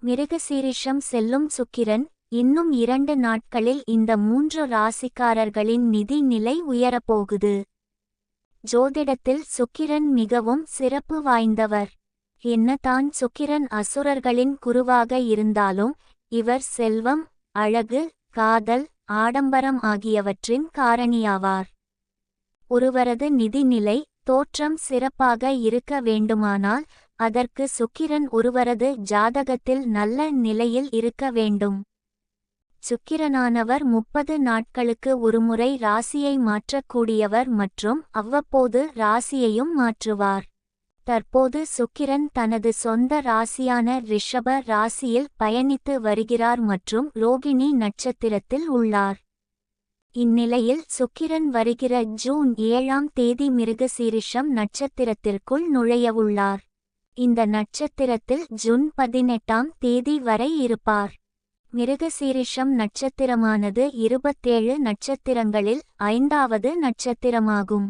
மிருகசீரிஷம் செல்லும் சுக்கிரன் இன்னும் 2 நாட்களில் இந்த 3 ராசிக்காரர்களின் நிதி நிலை உயரப்போகுது. ஜோதிடத்தில் சுக்கிரன் மிகவும் சிறப்பு வாய்ந்தவர். என்னதான் சுக்கிரன் அசுரர்களின் குருவாக இருந்தாலும் இவர் செல்வம், அழகு, காதல், ஆடம்பரம் ஆகியவற்றின் காரணியாவார். ஒருவரது நிதிநிலை, தோற்றம் சிறப்பாக இருக்க வேண்டுமானால் அதற்கு சுக்கிரன் ஒருவரது ஜாதகத்தில் நல்ல நிலையில் இருக்க வேண்டும். சுக்கிரனானவர் 30 நாட்களுக்கு ஒருமுறை ராசியை மாற்றக்கூடியவர் மற்றும் அவ்வப்போது ராசியையும் மாற்றுவார். தற்போது சுக்கிரன் தனது சொந்த ராசியான ரிஷப ராசியில் பயணித்து வருகிறார் மற்றும் ரோகிணி நட்சத்திரத்தில் உள்ளார். இந்நிலையில் சுக்கிரன் வருகிற ஜூன் 7ஆம் தேதி மிருகசீரிஷம் நட்சத்திரத்திற்குள் நுழையவுள்ளார். இந்த நட்சத்திரத்தில் ஜூன் 18ஆம் தேதி வரை இருப்பார். மிருகசீரிஷம் நட்சத்திரமானது 27 நட்சத்திரங்களில் 5வது நட்சத்திரமாகும்.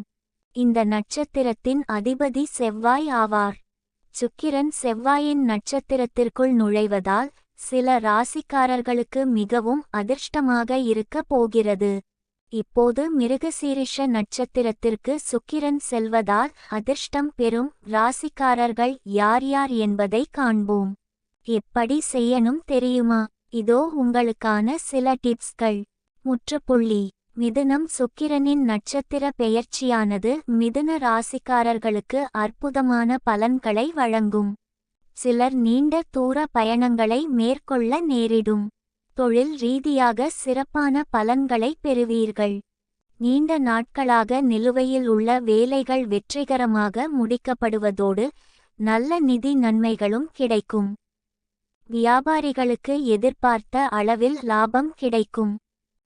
இந்த நட்சத்திரத்தின் அதிபதி செவ்வாய் ஆவார். சுக்கிரன் செவ்வாயின் நட்சத்திரத்திற்குள் நுழைவதால் சில ராசிக்காரர்களுக்கு மிகவும் அதிர்ஷ்டமாக இருக்க போகிறது. இப்போது மிருகசீரிஷ நட்சத்திரத்திற்கு சுக்கிரன் செல்வதால் அதிர்ஷ்டம் பெறும் ராசிக்காரர்கள் யார் யார் என்பதை காண்போம். எப்படி செய்யணும் தெரியுமா? இதோ உங்களுக்கான சில டிப்ஸ்கள். முற்றுப்புள்ளி. மிதுனம். சுக்கிரனின் நட்சத்திர பெயர்ச்சியானது மிதுன ராசிக்காரர்களுக்கு அற்புதமான பலன்களை வழங்கும். சிலர் நீண்ட தூர பயணங்களை மேற்கொள்ள நேரிடும். தொழில் ரீதியாக சிறப்பான பலன்களை பெறுவீர்கள். நீண்ட நாட்களாக நிலுவையில் உள்ள வேலைகள் வெற்றிகரமாக முடிக்கப்படுவதோடு நல்ல நிதி நன்மைகளும் கிடைக்கும். வியாபாரிகளுக்கு எதிர்பார்த்த அளவில் லாபம் கிடைக்கும்.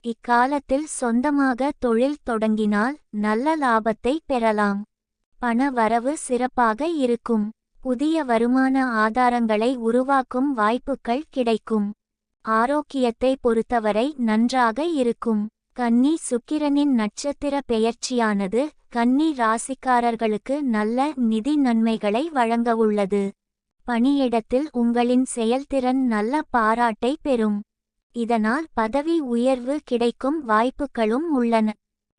இக்காலத்தில் சொந்தமாக தொழில் தொடங்கினால் நல்ல லாபத்தை பெறலாம். பண வரவு சிறப்பாக இருக்கும். புதிய வருமான ஆதாரங்களை உருவாக்கும் வாய்ப்புகள் கிடைக்கும். ஆரோக்கியத்தை பொறுத்தவரை நன்றாக இருக்கும். கன்னி. சுக்கிரனின் நட்சத்திர பெயர்ச்சியானது கன்னி ராசிக்காரர்களுக்கு நல்ல நிதி நன்மைகளை வழங்கவுள்ளது. பணியிடத்தில் உங்களின் செயல்திறன் நல்ல பாராட்டை பெறும். இதனால் பதவி உயர்வு கிடைக்கும் வாய்ப்புகளும் உள்ளன.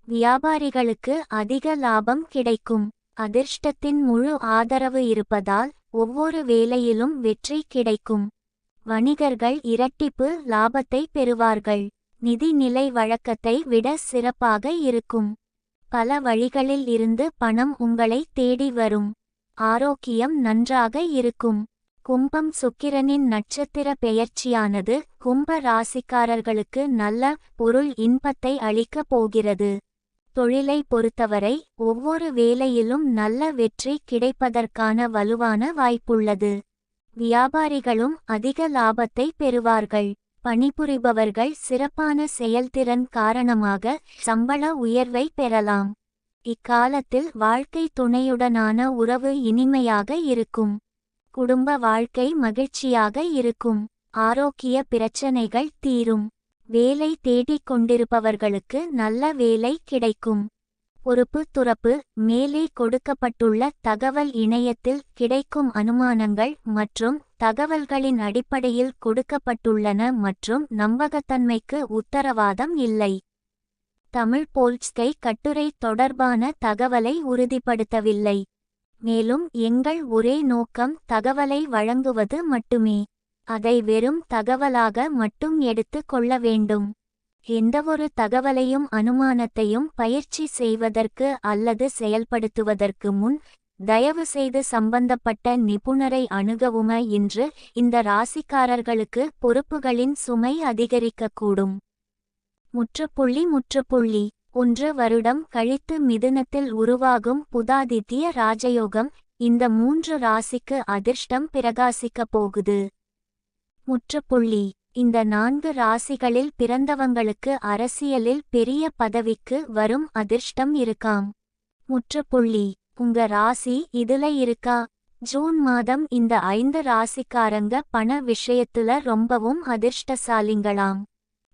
வியாபாரிகளுக்கு அதிக லாபம் கிடைக்கும். அதிர்ஷ்டத்தின் முழு ஆதரவு இருப்பதால் ஒவ்வொரு வேலையிலும் வெற்றி கிடைக்கும். வணிகர்கள் இரட்டிப்பு லாபத்தை பெறுவார்கள். நிதி நிலை வழக்கத்தை விட சிறப்பாக இருக்கும். பல வழிகளில் இருந்து பணம் உங்களை தேடி வரும். ஆரோக்கியம் நன்றாக இருக்கும். கும்பம். சுக்கிரனின் நட்சத்திர பெயர்ச்சியானது கும்ப ராசிக்காரர்களுக்கு நல்ல பொருள் இன்பத்தை அளிக்கப் போகிறது. தொழிலை பொறுத்தவரை ஒவ்வொரு வேலையிலும் நல்ல வெற்றி கிடைப்பதற்கான வலுவான வாய்ப்புள்ளது. வியாபாரிகளும் அதிக லாபத்தை பெறுவார்கள். பணிபுரிபவர்கள் சிறப்பான செயல்திறன் காரணமாக சம்பள உயர்வை பெறலாம். இக்காலத்தில் வாழ்க்கை துணையுடனான உறவு இனிமையாக இருக்கும். குடும்ப வாழ்க்கை மகிழ்ச்சியாக இருக்கும். ஆரோக்கிய பிரச்சனைகள் தீரும். வேலை தேடிக் கொண்டிருப்பவர்களுக்கு நல்ல வேலை கிடைக்கும். பொறுப்பு துறப்பு. மேலே கொடுக்கப்பட்டுள்ள தகவல் இணையத்தில் கிடைக்கும் அனுமானங்கள் மற்றும் தகவல்களின் அடிப்படையில் கொடுக்கப்பட்டுள்ளன மற்றும் நம்பகத்தன்மைக்கு உத்தரவாதம் இல்லை. தமிழ் போல்ஸ்கை கட்டுரை தொடர்பான தகவலை உறுதிப்படுத்தவில்லை. மேலும் எங்கள் ஒரே நோக்கம் தகவலை வழங்குவது மட்டுமே. அதை வெறும் தகவலாக மட்டும் எடுத்து கொள்ள வேண்டும். எந்தவொரு தகவலையும் அனுமானத்தையும் பயிற்சி செய்வதற்கு அல்லது செயல்படுத்துவதற்கு முன் தயவுசெய்து சம்பந்தப்பட்ட நிபுணரை அணுகவும். இன்று இந்த ராசிக்காரர்களுக்கு பொறுப்புகளின் சுமை அதிகரிக்கக்கூடும். முற்றுப்புள்ளி. 1 வருடம் கழித்து மிதுனத்தில் உருவாகும் புதாதித்ய ராஜயோகம் இந்த 3 ராசிக்கு அதிர்ஷ்டம் பிரகாசிக்கப் போகுது. முற்றுப்புள்ளி. இந்த 4 ராசிகளில் பிறந்தவங்களுக்கு அரசியலில் பெரிய பதவிக்கு வரும் அதிர்ஷ்டம் இருக்காம். முற்றுப்புள்ளி. உங்க ராசி இதுல இருக்கா? ஜூன் மாதம் இந்த 5 ராசிக்காரங்க பண விஷயத்துல ரொம்பவும் அதிர்ஷ்டசாலிங்களாம்.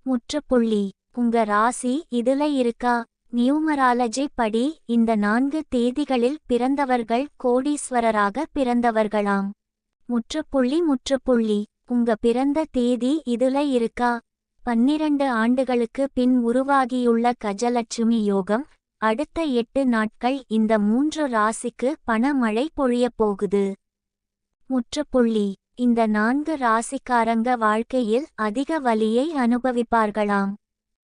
முற்றுப்புள்ளி. உங்க ராசி இதுல இருக்கா? நியூமராலஜி படி இந்த 4 தேதிகளில் பிறந்தவர்கள் கோடீஸ்வரராக பிறந்தவர்களாம். முற்றுப்புள்ளி. உங்க பிறந்த தேதி இதுல இருக்கா? 12 ஆண்டுகளுக்கு பின் உருவாகியுள்ள கஜலட்சுமி யோகம். அடுத்த 8 நாட்கள் இந்த 3 ராசிக்கு பணமழை பொழியப் போகுது. முற்றுப்புள்ளி. இந்த 4 ராசிக்காரங்க வாழ்க்கையில் அதிக வலியை அனுபவிப்பார்களாம்.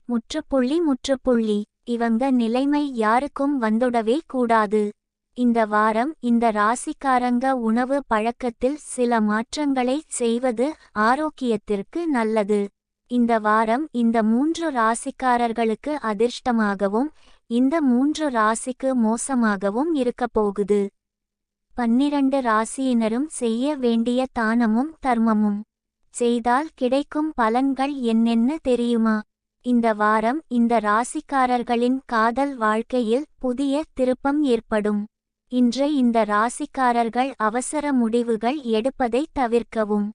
முற்றுப்புள்ளி. இவங்க நிலைமை யாருக்கும் வந்துடவே கூடாது. இந்த வாரம் இந்த ராசிக்காரங்க உணவு பழக்கத்தில் சில மாற்றங்களை செய்வது ஆரோக்கியத்திற்கு நல்லது. இந்த வாரம் இந்த 3 ராசிக்காரர்களுக்கு அதிர்ஷ்டமாகவும் இந்த 3 ராசிக்கு மோசமாகவும் இருக்கப் போகுது. 12 ராசியினரும் செய்ய வேண்டிய தானமும் தர்மமும் செய்தால் கிடைக்கும் பலன்கள் என்னென்ன தெரியுமா? இந்த வாரம் இந்த ராசிக்காரர்களின் காதல் வாழ்க்கையில் புதிய திருப்பம் ஏற்படும். இன்று இந்த ராசிக்காரர்கள் அவசர முடிவுகள் எடுப்பதை தவிர்க்கவும்.